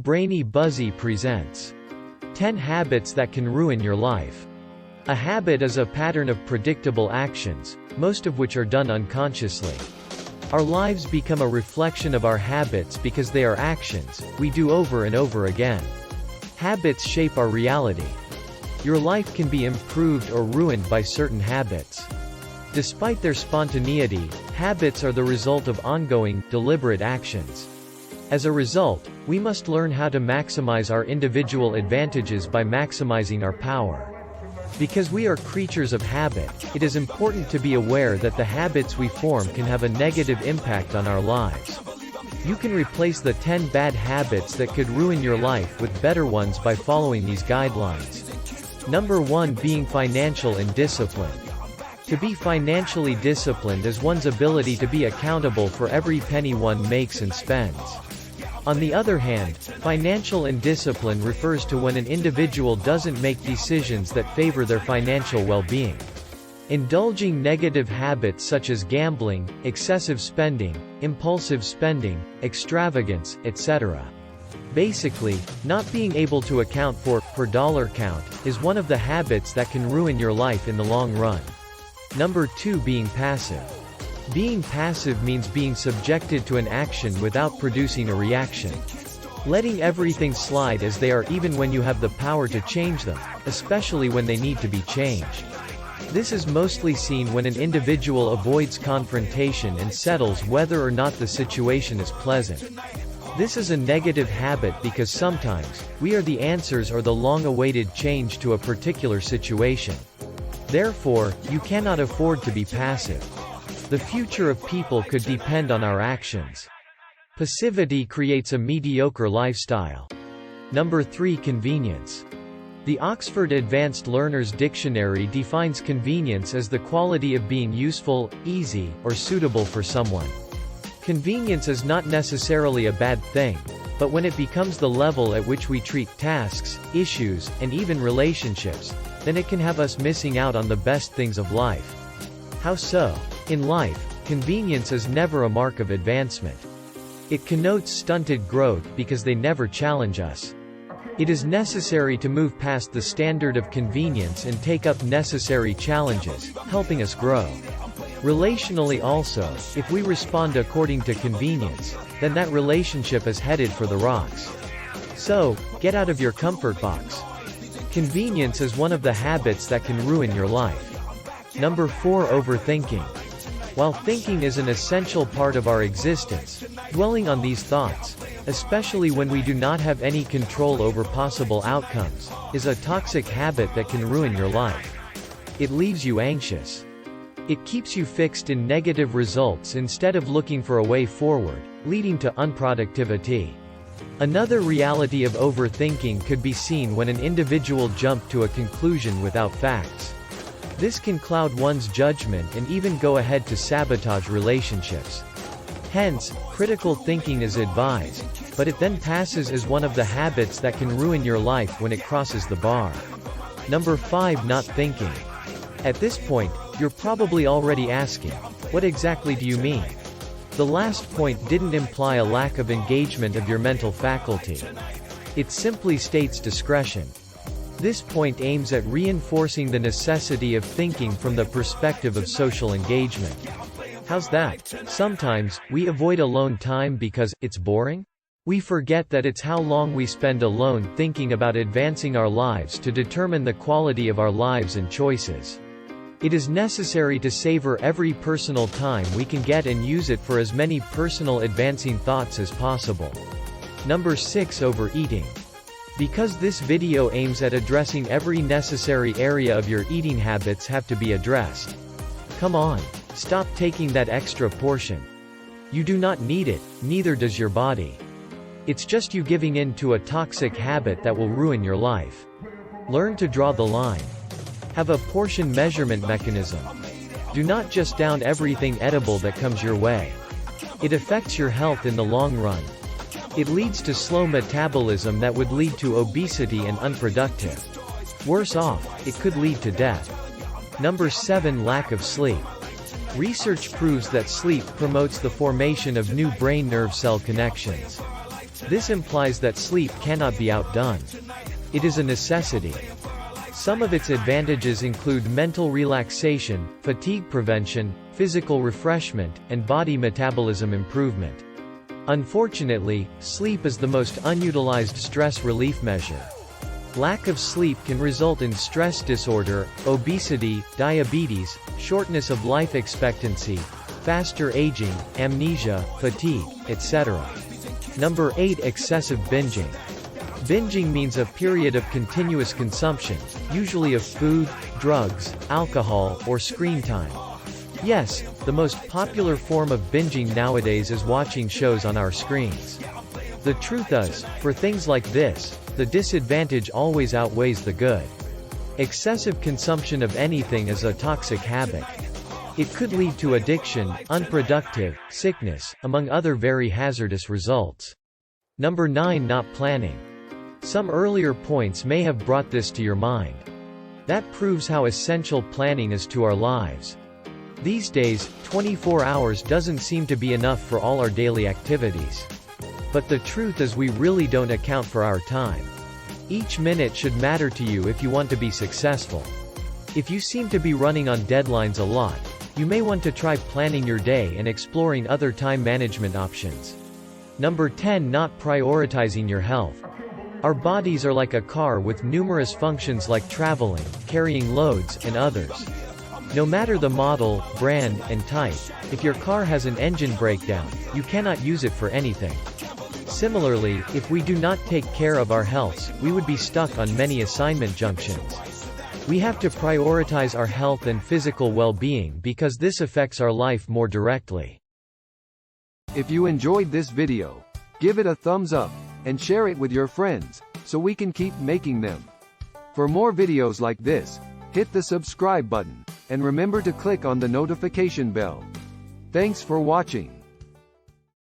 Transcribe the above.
Brainy Buzzy presents 10 Habits That Can Ruin Your Life. A habit is a pattern of predictable actions, most of which are done unconsciously. Our lives become a reflection of our habits because they are actions we do over and over again. Habits shape our reality. Your life can be improved or ruined by certain habits. Despite their spontaneity, habits are the result of ongoing, deliberate actions. As a result, we must learn how to maximize our individual advantages by maximizing our power. Because we are creatures of habit, it is important to be aware that the habits we form can have a negative impact on our lives. You can replace the 10 bad habits that could ruin your life with better ones by following these guidelines. Number 1. Being financial and disciplined. To be financially disciplined is one's ability to be accountable for every penny one makes and spends. On the other hand, financial indiscipline refers to when an individual doesn't make decisions that favor their financial well-being. Indulging negative habits such as gambling, excessive spending, impulsive spending, extravagance, etc. Basically, not being able to account for per dollar count is one of the habits that can ruin your life in the long run. Number 2. Being passive. Being passive means being subjected to an action without producing a reaction. Letting everything slide as they are even when you have the power to change them, especially when they need to be changed. This is mostly seen when an individual avoids confrontation and settles whether or not the situation is pleasant. This is a negative habit because sometimes, we are the answers or the long-awaited change to a particular situation. Therefore, you cannot afford to be passive. The future of people could depend on our actions. Passivity creates a mediocre lifestyle. Number 3. Convenience. The Oxford Advanced Learner's Dictionary defines convenience as the quality of being useful, easy, or suitable for someone. Convenience is not necessarily a bad thing, but when it becomes the level at which we treat tasks, issues, and even relationships, then it can have us missing out on the best things of life. How so? In life, convenience is never a mark of advancement. It connotes stunted growth because they never challenge us. It is necessary to move past the standard of convenience and take up necessary challenges, helping us grow. Relationally also, if we respond according to convenience, then that relationship is headed for the rocks. So, get out of your comfort box. Convenience is one of the habits that can ruin your life. Number 4. Overthinking. While thinking is an essential part of our existence, dwelling on these thoughts, especially when we do not have any control over possible outcomes, is a toxic habit that can ruin your life. It leaves you anxious. It keeps you fixed in negative results instead of looking for a way forward, leading to unproductivity. Another reality of overthinking could be seen when an individual jumps to a conclusion without facts. This can cloud one's judgment and even go ahead to sabotage relationships. Hence, critical thinking is advised, but it then passes as one of the habits that can ruin your life when it crosses the bar. Number 5. Not thinking. At this point, you're probably already asking, what exactly do you mean? The last point didn't imply a lack of engagement of your mental faculty. It simply states discretion. This point aims at reinforcing the necessity of thinking from the perspective of social engagement. How's that? Sometimes, we avoid alone time because it's boring? We forget that it's how long we spend alone thinking about advancing our lives to determine the quality of our lives and choices. It is necessary to savor every personal time we can get and use it for as many personal advancing thoughts as possible. Number 6. Overeating. Because this video aims at addressing every necessary area of your eating habits have to be addressed. Come on. Stop taking that extra portion. You do not need it, neither does your body. It's just you giving in to a toxic habit that will ruin your life. Learn to draw the line. Have a portion measurement mechanism. Do not just down everything edible that comes your way. It affects your health in the long run. It leads to slow metabolism that would lead to obesity and unproductive. Worse off, it could lead to death. Number 7. Lack of sleep. Research proves that sleep promotes the formation of new brain nerve cell connections. This implies that sleep cannot be outdone. It is a necessity. Some of its advantages include mental relaxation, fatigue prevention, physical refreshment, and body metabolism improvement. Unfortunately, sleep is the most unutilized stress relief measure. Lack of sleep can result in stress disorder, obesity, diabetes, shortness of life expectancy, faster aging, amnesia, fatigue, etc. Number 8. Excessive binging. Binging means a period of continuous consumption, usually of food, drugs, alcohol, or screen time. Yes, the most popular form of binging nowadays is watching shows on our screens. The truth is, for things like this, the disadvantage always outweighs the good. Excessive consumption of anything is a toxic habit. It could lead to addiction, unproductive, sickness, among other very hazardous results. Number 9. Not planning. Some earlier points may have brought this to your mind. That proves how essential planning is to our lives. These days, 24 hours doesn't seem to be enough for all our daily activities. But the truth is we really don't account for our time. Each minute should matter to you if you want to be successful. If you seem to be running on deadlines a lot, you may want to try planning your day and exploring other time management options. Number 10. Not prioritizing your health. Our bodies are like a car with numerous functions like traveling, carrying loads, and others. No matter the model, brand, and type, if your car has an engine breakdown, you cannot use it for anything. Similarly, if we do not take care of our health, we would be stuck on many assignment junctions. We have to prioritize our health and physical well-being because this affects our life more directly. If you enjoyed this video, give it a thumbs up, and share it with your friends, so we can keep making them. For more videos like this, hit the subscribe button, and remember to click on the notification bell. Thanks for watching.